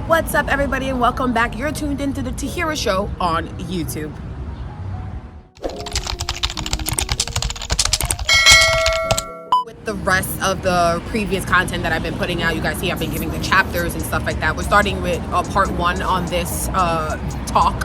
What's up, everybody, and welcome back. You're tuned into the Tahyira Show on YouTube. With the rest of the previous content that I've been putting out, you guys see I've been giving the chapters and stuff like that. We're starting with part one on this talk.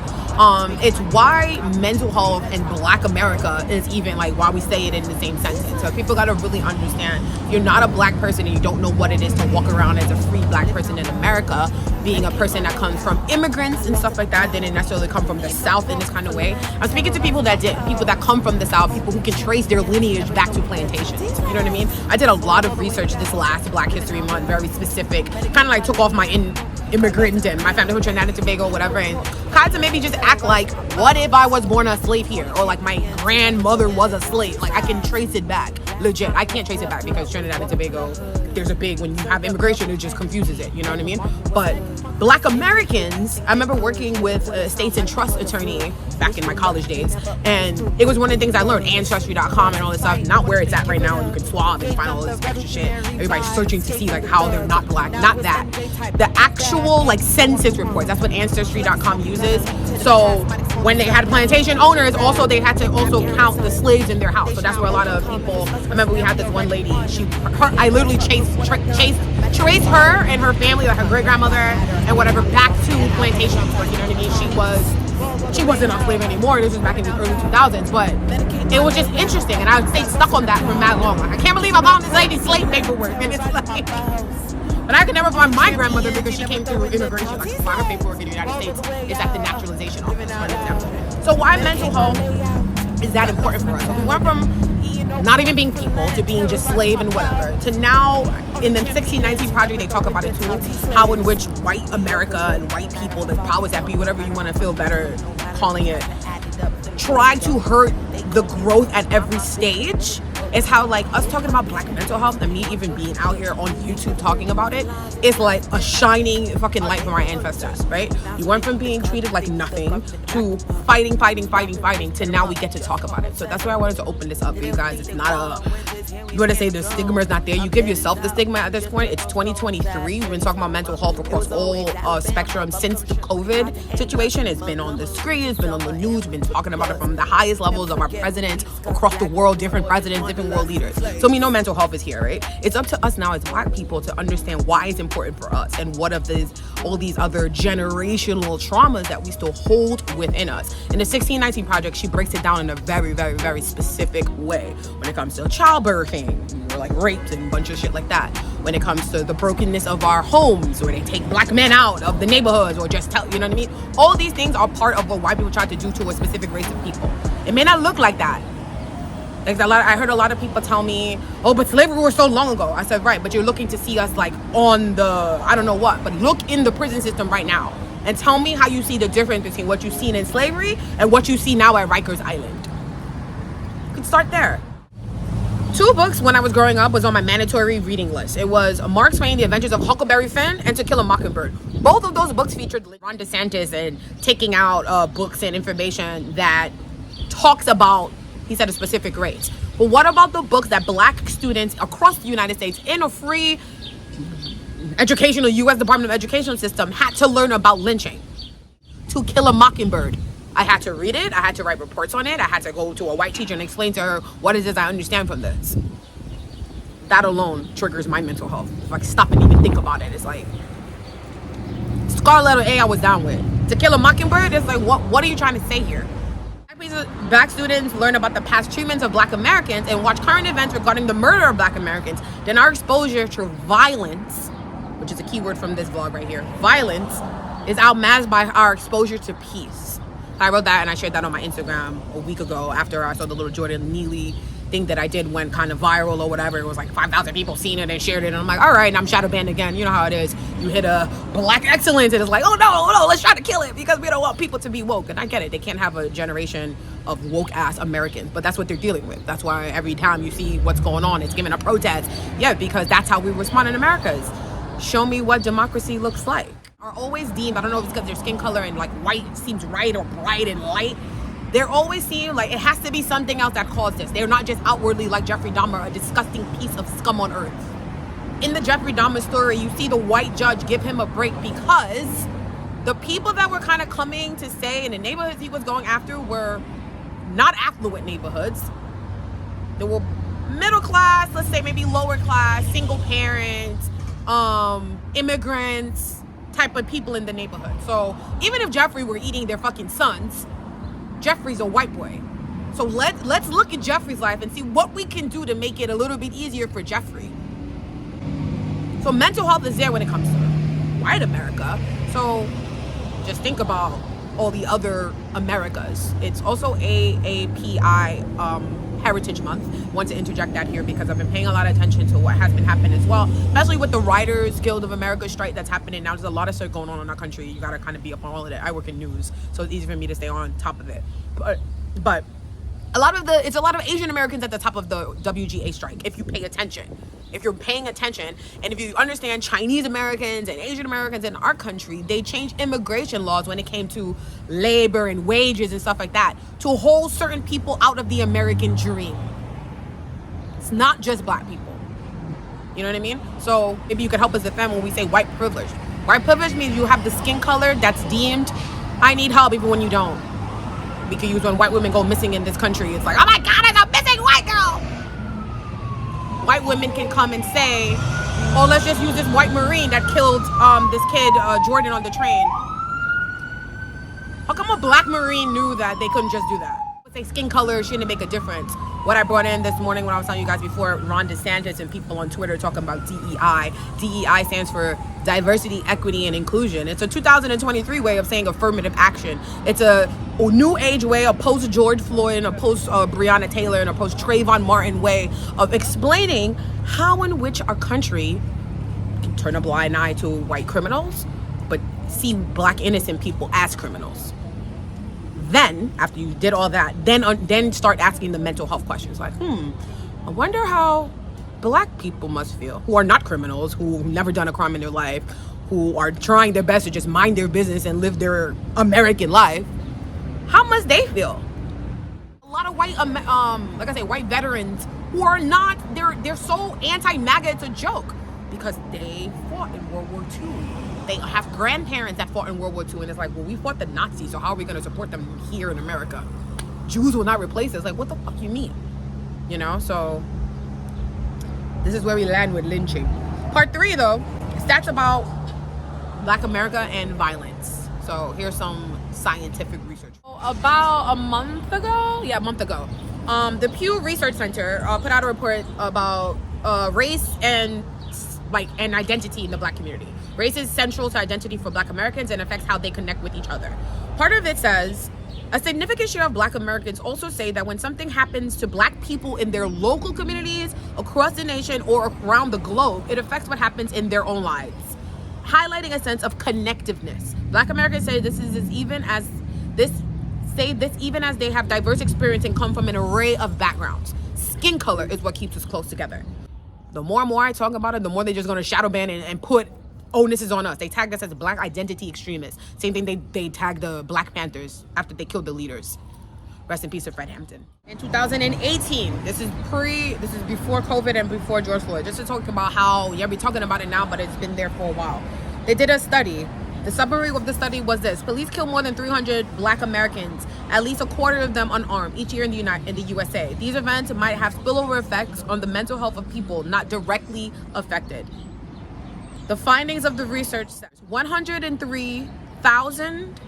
It's why mental health and Black America is even like why we say it in the same sentence. So people got to really understand, you're not a Black person and you don't know what it is to walk around as a free Black person in America, being a person that comes from immigrants and stuff like that, didn't necessarily come from the South in this kind of way. I'm speaking to people that did, people that come from the South, people who can trace their lineage back to plantations. You know what I mean? I did a lot of research this last Black History Month, very specific, kind of like took off my immigrant and my family from Trinidad and Tobago, whatever, and tried to maybe just act like, what if I was born a slave here, or like my grandmother was a slave? Like I can trace it back. Legit, I can't trace it back because Trinidad and Tobago, there's a big, when you have immigration, it just confuses it, you know what I mean? But Black Americans, I remember working with a estates and trust attorney back in my college days, and it was one of the things I learned, ancestry.com and all this stuff, not where it's at right now, and you can swab and find all this extra shit. Everybody's searching to see like how they're not Black, not that. The actual like census reports, that's what ancestry.com uses. So when they had plantation owners, also they had to also count the slaves in their house. So that's where a lot of people, I remember we had this one lady, I literally traced her and her family, like her great grandmother and whatever, back to plantation work. You know what I mean? She wasn't a slave anymore. This was back in the early 2000s, but it was just interesting, and I would stay stuck on that for that long. Like, I can't believe I found this lady's slave paperwork, and it's like, but I could never find my grandmother because she came through immigration. Like, to find her paperwork in the United States is at the naturalization office. So why mental health is that important for us? So we went from not even being people to being just slave and whatever, to now in the 1619 project they talk about it too, how in which white America and white people, the powers that be, whatever you want to feel better calling it, try to hurt the growth at every stage. Is how like us talking about Black mental health and me even being out here on YouTube talking about it is like a shining fucking light from our ancestors, right? You went from being treated like nothing to fighting to now we get to talk about it. So that's why I wanted to open this up for you guys. It's not you want to say the stigma is not there. You give yourself the stigma at this point. It's 2023. We've been talking about mental health across all spectrum since the COVID situation. It's been on the screen, it's been on the news, we've been talking about it from the highest levels of our presidents across the world, different presidents, different world leaders. So we know mental health is here, right? It's up to us now as Black people to understand why it's important for us and what of all these other generational traumas that we still hold within us. In the 1619 project, she breaks it down in a very, very, very specific way. When it comes to childbirthing, or like rapes and a bunch of shit like that. When it comes to the brokenness of our homes, where they take Black men out of the neighborhoods, or just tell, you know what I mean? All these things are part of what white people try to do to a specific race of people. It may not look like that. Like I heard a lot of people tell me, oh, but slavery was so long ago. I said, right, but you're looking to see us like on the, I don't know what, but look in the prison system right now and tell me how you see the difference between what you've seen in slavery and what you see now at Rikers Island. You can start there. 2 books when I was growing up was on my mandatory reading list. It was Mark Twain, The Adventures of Huckleberry Finn, and To Kill a Mockingbird. Both of those books featured Ron DeSantis and taking out books and information that talks about, he said, a specific race. But what about the books that Black students across the United States in a free educational U.S. Department of Education system had to learn about lynching? To Kill a Mockingbird. I had to read it. I had to write reports on it. I had to go to a white teacher and explain to her, what is this I understand from this? That alone triggers my mental health. If I stop and even think about it, it's like, Scarlet A I was down with. To Kill a Mockingbird, it's like, what are you trying to say here? Black students learn about the past treatments of Black Americans and watch current events regarding the murder of Black Americans. Then our exposure to violence, which is a key word from this vlog right here, violence, is outmasked by our exposure to peace. I wrote that and I shared that on my Instagram a week ago after I saw the little Jordan Neely thing that I did went kind of viral or whatever. It was like 5,000 people seen it and shared it, and I'm like, all right, and I'm shadow banned again. You know how it is. You hit a Black excellence and it's like, oh no, let's try to kill it because we don't want people to be woke. And I get it. They can't have a generation of woke ass Americans, but that's what they're dealing with. That's why every time you see what's going on, it's giving a protest. Yeah, because that's how we respond in America. Is show me what democracy looks like. Are always deemed, I don't know if it's because their skin color and like white seems right or bright and light, they're always seeing like it has to be something else that caused this. They're not just outwardly like Jeffrey Dahmer, a disgusting piece of scum on earth. in the Jeffrey Dahmer story, you see the white judge give him a break because the people that were kind of coming to stay in the neighborhoods he was going after were not affluent neighborhoods. They were middle class, let's say maybe lower class, single parents, immigrants type of people in the neighborhood. So even if Jeffrey were eating their fucking sons, Jeffrey's a white boy. So let's look at Jeffrey's life and see what we can do to make it a little bit easier for Jeffrey. So mental health is there when it comes to white America. So just think about all the other Americas. It's also AAPI Heritage Month. Want to interject that here because I've been paying a lot of attention to what has been happening as well, especially with the Writers Guild of America strike that's happening now. There's a lot of stuff going on in our country. You gotta kind of be up on all of it. I work in news, so it's easy for me to stay on top of it. But it's a lot of Asian Americans at the top of the WGA strike. If you pay attention, if you're paying attention, and if you understand Chinese Americans and Asian Americans in our country, they changed immigration laws when it came to labor and wages and stuff like that to hold certain people out of the American dream. It's not just black people. You know what I mean? So maybe you could help us defend when we say white privilege. White privilege means you have the skin color that's deemed, I need help, even when you don't. We could use when white women go missing in this country. It's like, oh my God, I got missing white girl. White women can come and say, oh, let's just use this white Marine that killed this kid, Jordan, on the train. How come a black Marine knew that they couldn't just do that? I would say skin color shouldn't make a difference. What I brought in this morning when I was telling you guys before, Ron DeSantis and people on Twitter talking about DEI. DEI stands for diversity, equity, and inclusion. It's a 2023 way of saying affirmative action. It's a new age way, a post George Floyd and a post Breonna Taylor and a post Trayvon Martin way of explaining how in which our country can turn a blind eye to white criminals, but see black innocent people as criminals. Then, after you did all that, then start asking the mental health questions like, I wonder how black people must feel, who are not criminals, who've never done a crime in their life, who are trying their best to just mind their business and live their American life. How must they feel? A lot of white, like I say, white veterans who are not, they're so anti-MAGA, it's a joke because they fought in World War II. They have grandparents that fought in World War II, and it's like, well, we fought the Nazis, so how are we going to support them here in America? Jews will not replace us. Like, what the fuck you mean? You know, so this is where we land with lynching. Part 3, though, stats about Black America and violence. So here's some scientific research. About a month ago, the Pew Research Center put out a report about race and identity in the black community. Race is central to identity for black Americans and affects how they connect with each other. Part of it says, a significant share of black Americans also say that when something happens to black people in their local communities, across the nation, or around the globe, it affects what happens in their own lives, highlighting a sense of connectiveness. Black Americans say this even as they have diverse experience and come from an array of backgrounds. Skin color is what keeps us close together. The more and more I talk about it, the more they're just going to shadow ban and put onus is on us. They tagged us as black identity extremists. Same thing they tagged the Black Panthers after they killed the leaders. Rest in peace to Fred Hampton. In 2018, this is before COVID and before George Floyd. Just to talk about how, we're talking about it now, but it's been there for a while. They did a study. The summary of the study was this: police kill more than 300 black Americans, at least a quarter of them unarmed, each year in the USA. These events might have spillover effects on the mental health of people not directly affected. The findings of the research says 103,000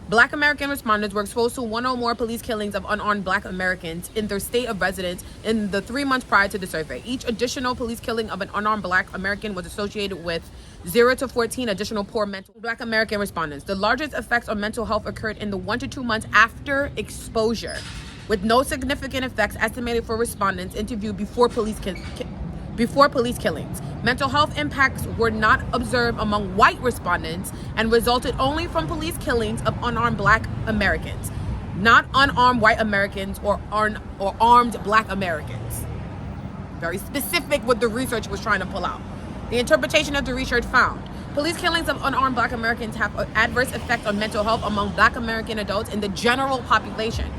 Black American respondents were exposed to one or more police killings of unarmed Black Americans in their state of residence in the 3 months prior to the survey. Each additional police killing of an unarmed Black American was associated with 0 to 14 additional poor mental Black American respondents. The largest effects on mental health occurred in the 1 to 2 months after exposure, with no significant effects estimated for respondents interviewed before police killings. Mental health impacts were not observed among white respondents and resulted only from police killings of unarmed Black Americans, not unarmed white Americans or armed Black Americans. Very specific what the research was trying to pull out. The interpretation of the research found police killings of unarmed Black Americans have an adverse effect on mental health among Black American adults in the general population.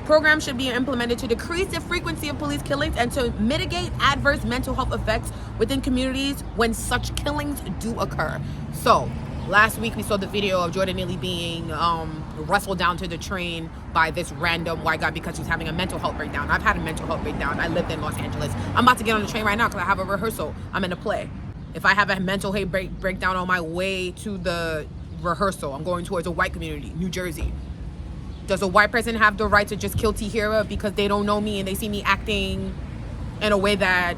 Programs should be implemented to decrease the frequency of police killings and to mitigate adverse mental health effects within communities when such killings do occur. So, last week we saw the video of Jordan Neely being wrestled down to the train by this random white guy because he's having a mental health breakdown. I've had a mental health breakdown. I lived in Los Angeles. I'm about to get on the train right now because I have a rehearsal. I'm in a play. If I have a mental health breakdown on my way to the rehearsal, I'm going towards a white community, New Jersey. Does a white person have the right to just kill Tahyira because they don't know me and they see me acting in a way that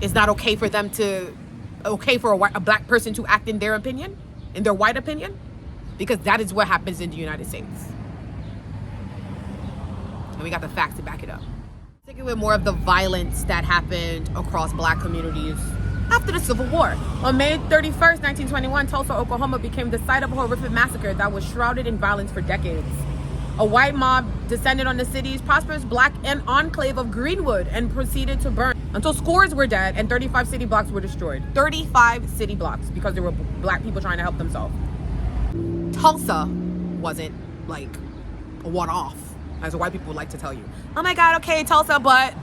is not okay for them to, okay for a black person to act in their opinion, in their white opinion? Because that is what happens in the United States. And we got the facts to back it up. Sticking with more of the violence that happened across black communities after the Civil War. On May 31st, 1921, Tulsa, Oklahoma became the site of a horrific massacre that was shrouded in violence for decades. A white mob descended on the city's prosperous black enclave of Greenwood and proceeded to burn until scores were dead and 35 city blocks were destroyed. 35 city blocks because there were black people trying to help themselves. Tulsa wasn't like a one-off, as the white people would like to tell you. Oh my God, okay, Tulsa, but